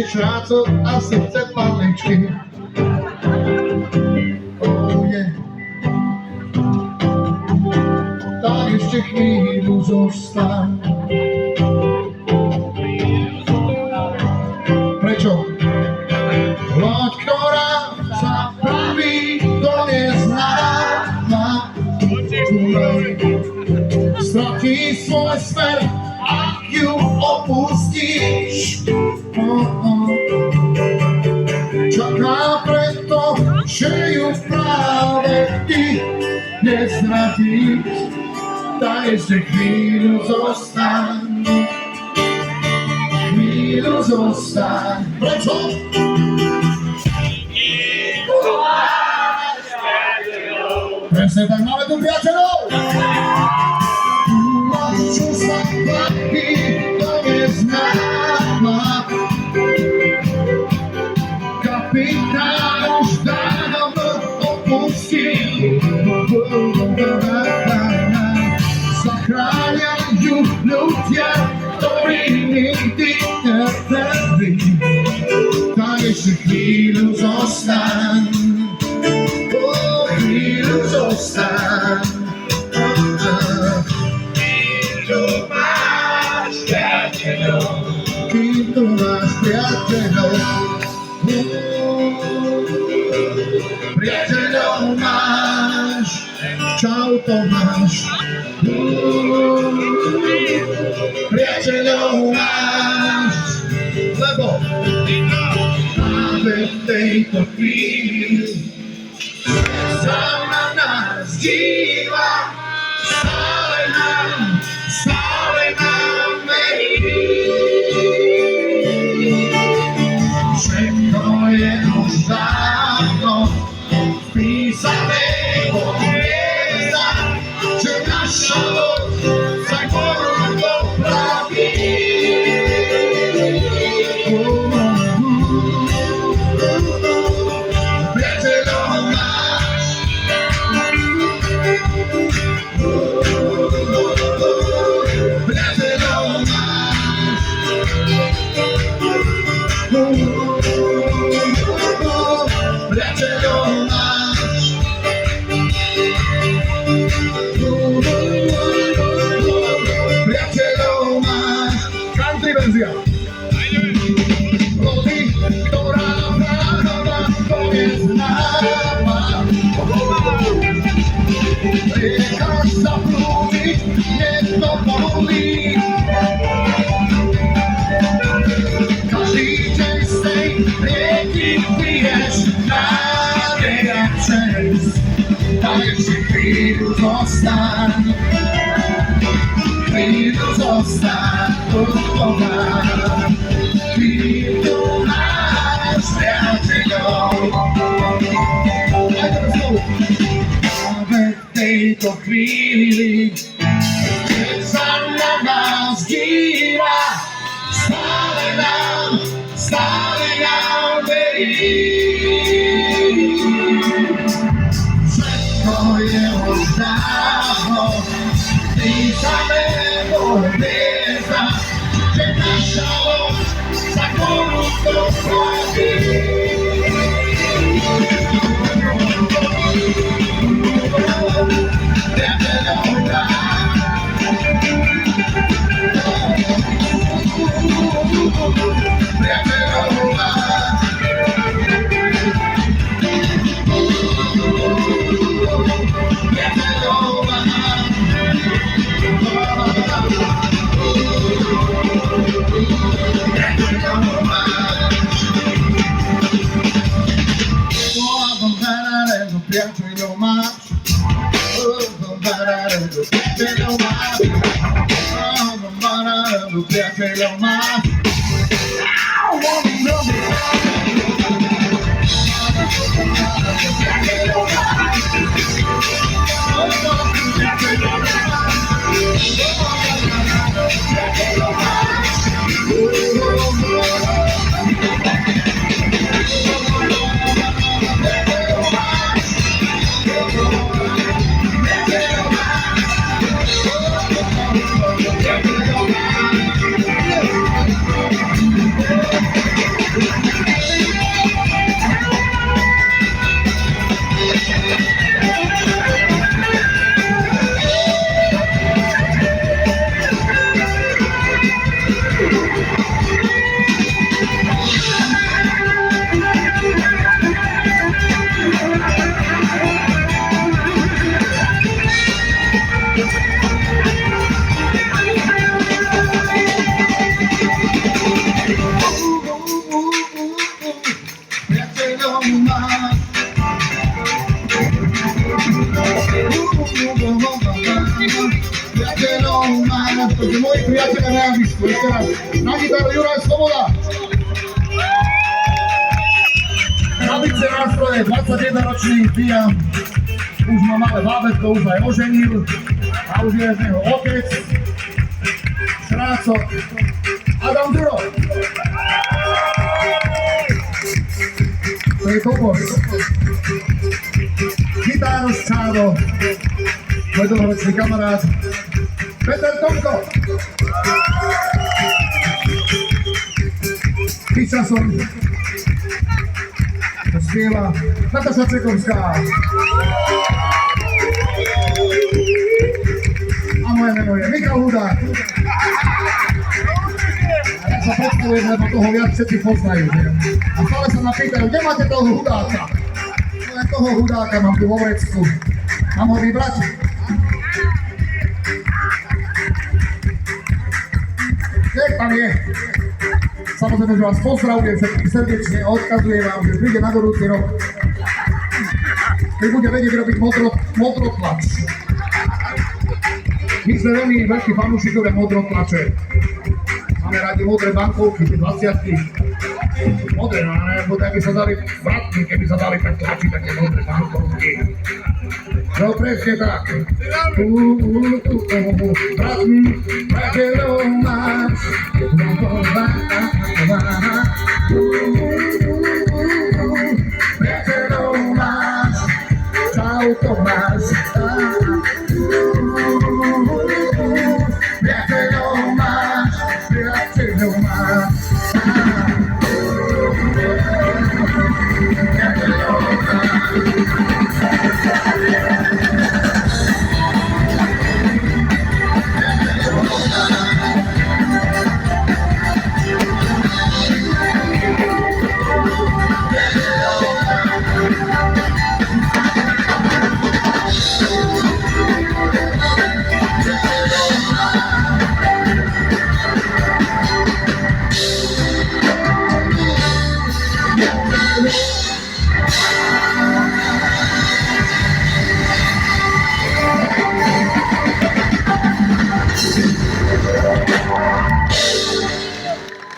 šrácov a srdce panličky. Oh yeah. Tak ešte chvíľu zostaň. Prečo? Loď, ktorá sa praví do neznáma, stratí svoj smer, ak ju opustíš. Čaká preto, že ju práve ty nezradíš. Tak ešte chvíľu zostaň. Chvíľu zostaň. Prečo? Presne tak, máme tu priateľov. Čo sa platí, to neznáma. Kapitán už dávno opustil. Zachráňajú ľudia, ktorí nikdy neverili. Tak ešte chvíľu zostaň. Chvíľu zostaň. Kým tu máš priateľov. Kým tu máš priateľov. Priateľov máš. Čau Tomáš. Priateľov máš. Lebo práve v tejto chvíli sa na nás díva. Stále nám verí. Všetko je už dávno písané po hviezdach, že naša loď sa korunou praví. Priateľov máš. Priateľov máš. Priateľov máš. Priateľov máš. Country verzia. Lody, ktorá práva to neznáma. Riekaš sa prúdiť, nedovolí. Každý deň z tej rieky piješ nádej a čest. Tak ešte chvíľu zostaň. Chvíľu zostaň, pochopám. Chvíľu máš priateľov. Práve v tejto chvíli, keď sa na nás díva, stále nám verí. Všetko je už dávno písané po hviezdach, že naša loď sa korunou praví. Priateľov máš. Priateľov máš. Priateľov máš. Priateľov máš. Priateľov máš. Priateľov máš. Takže moji priatelia na javisku, ešte raz. Na gitaru Juraj Sloboda. Na bicie nástroje 21-ročný Fian. Už má malé bábätko, už aj oženil. A už je z neho otec. Šráco. Adam Duro. To je Topor. Gitároš Čávo. Môj dlhoročný kamarát. Peter Tomko. Pičasom. To spieva Nataša Čekovská. A moje meno je Michal Hudák. A ja sa predstavujem, lebo toho viac všetci poznajú. A stále sa ma pýtajú, kde máte toho Hudáka? No ja toho Hudáka mám tu vo vrecku. Mám ho vybrať? Nech tam je. Samozrejme, že vás pozdravujem všetkých srdečne a odkazujem vám, že príde na budúci rok. Keď bude vedieť robiť modrotlač. My sme veľmi veľkí fanúšikovia modrotlače. Máme radi modré bankovky, tie 20-ky. Modré, no nebo tak by sa dali vratky, keby sa dali tak tlačiť také modré bankovky. No presne tak. Bratmi, brateľov máš. Priateľov máš. Čau Tomáš.